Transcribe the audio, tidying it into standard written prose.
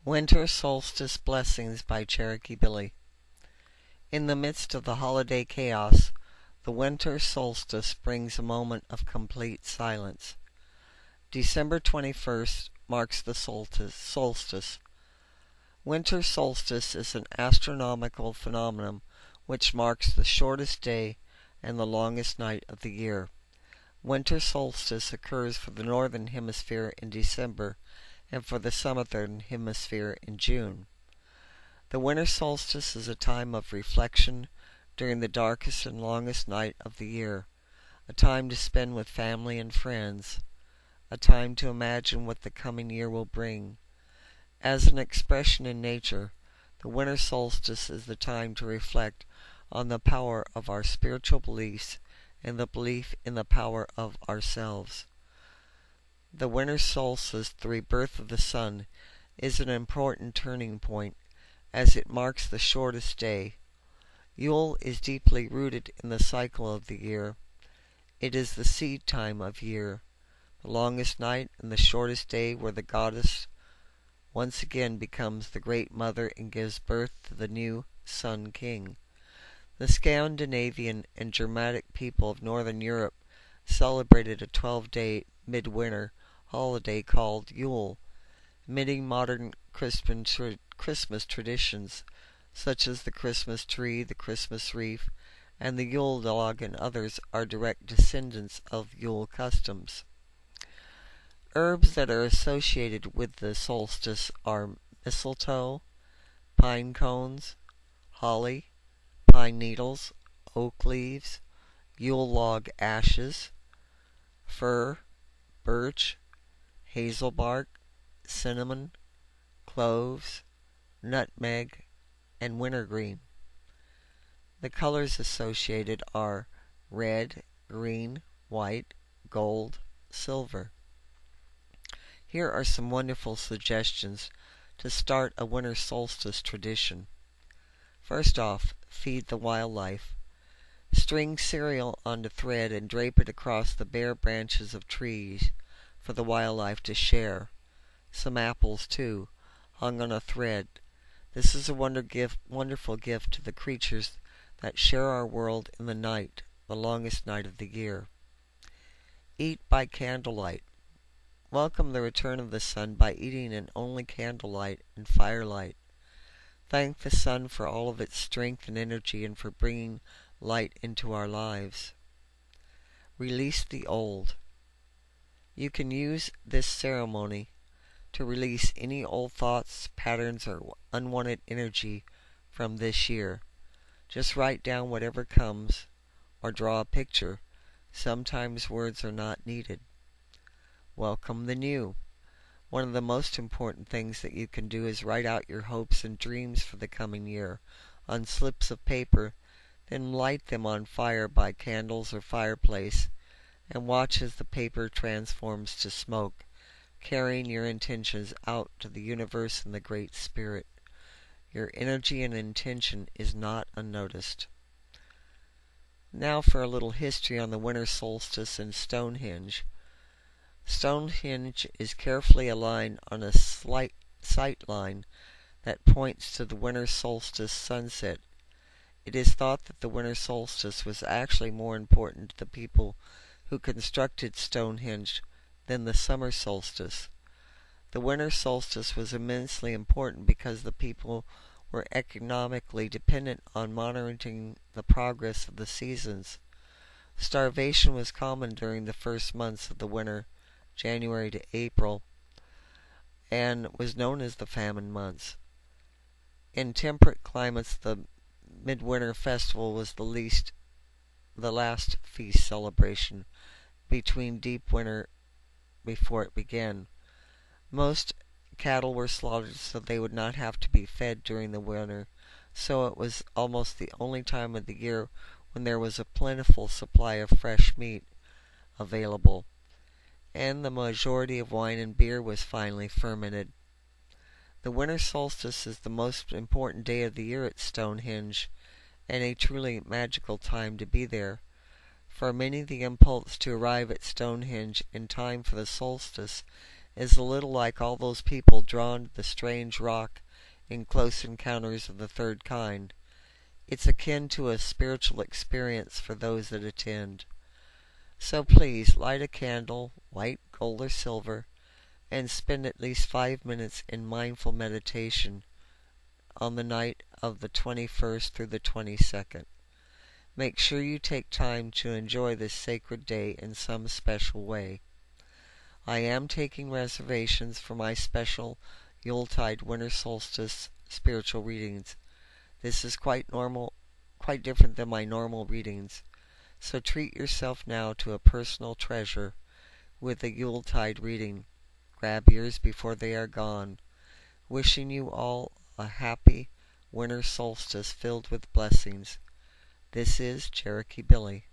Winter Solstice Blessings by Cherokee Billy. In the midst of the holiday chaos, the winter solstice brings a moment of complete silence. December 21st marks the solstice. Winter solstice is an astronomical phenomenon which marks the shortest day and the longest night of the year. Winter solstice occurs for the northern hemisphere in December and for the southern hemisphere in June. The winter solstice is a time of reflection during the darkest and longest night of the year, a time to spend with family and friends, a time to imagine what the coming year will bring. As an expression in nature, the winter solstice is the time to reflect on the power of our spiritual beliefs and the belief in the power of ourselves. The winter solstice, the rebirth of the sun, is an important turning point as it marks the shortest day. Yule is deeply rooted in the cycle of the year. It is the seed time of year, the longest night and the shortest day where the goddess once again becomes the great mother and gives birth to the new sun king. The Scandinavian and Germanic people of northern Europe celebrated a 12-day midwinter holiday called Yule, mimicking modern Christmas traditions such as the Christmas tree, the Christmas wreath, and the Yule log, and others are direct descendants of Yule customs. Herbs that are associated with the solstice are mistletoe, pine cones, holly, pine needles, oak leaves, Yule log ashes, fir, birch, hazel bark, cinnamon, cloves, nutmeg, and wintergreen. The colors associated are red, green, white, gold, silver. Here are some wonderful suggestions to start a winter solstice tradition. First off, feed the wildlife. String cereal onto thread and drape it across the bare branches of trees for the wildlife to share. Some apples, too, hung on a thread. This is a wonderful gift to the creatures that share our world in the night, the longest night of the year. Eat by candlelight. Welcome the return of the sun by eating in only candlelight and firelight. Thank the sun for all of its strength and energy and for bringing light into our lives. Release the old. You can use this ceremony to release any old thoughts, patterns, or unwanted energy from this year. Just write down whatever comes or draw a picture. Sometimes words are not needed. Welcome the new. One of the most important things that you can do is write out your hopes and dreams for the coming year on slips of paper, then light them on fire by candles or fireplace, and watch as the paper transforms to smoke, carrying your intentions out to the universe and the Great Spirit. Your energy and intention is not unnoticed. Now for a little history on the winter solstice and Stonehenge. Stonehenge is carefully aligned on a slight sight line that points to the winter solstice sunset. It is thought that the winter solstice was actually more important to the people who constructed Stonehenge than the summer solstice. The winter solstice was immensely important because the people were economically dependent on monitoring the progress of the seasons. Starvation was common during the first months of the winter, January to April, and was known as the famine months. In temperate climates, the midwinter festival was the last feast celebration between deep winter before it began. Most cattle were slaughtered so they would not have to be fed during the winter, so it was almost the only time of the year when there was a plentiful supply of fresh meat available, and the majority of wine and beer was finely fermented. The winter solstice is the most important day of the year at Stonehenge, and a truly magical time to be there. For many, the impulse to arrive at Stonehenge in time for the solstice is a little like all those people drawn to the strange rock in Close Encounters of the Third Kind. It's akin to a spiritual experience for those that attend. So please light a candle, white, gold, or silver, and spend at least 5 minutes in mindful meditation on the night of the 21st through the 22nd. Make sure you take time to enjoy this sacred day in some special way. I am taking reservations for my special Yuletide Winter Solstice spiritual readings. This is quite different than my normal readings, so treat yourself now to a personal treasure with a Yuletide reading. Grab yours before they are gone. Wishing you all a happy winter solstice filled with blessings. This is Cherokee Billy.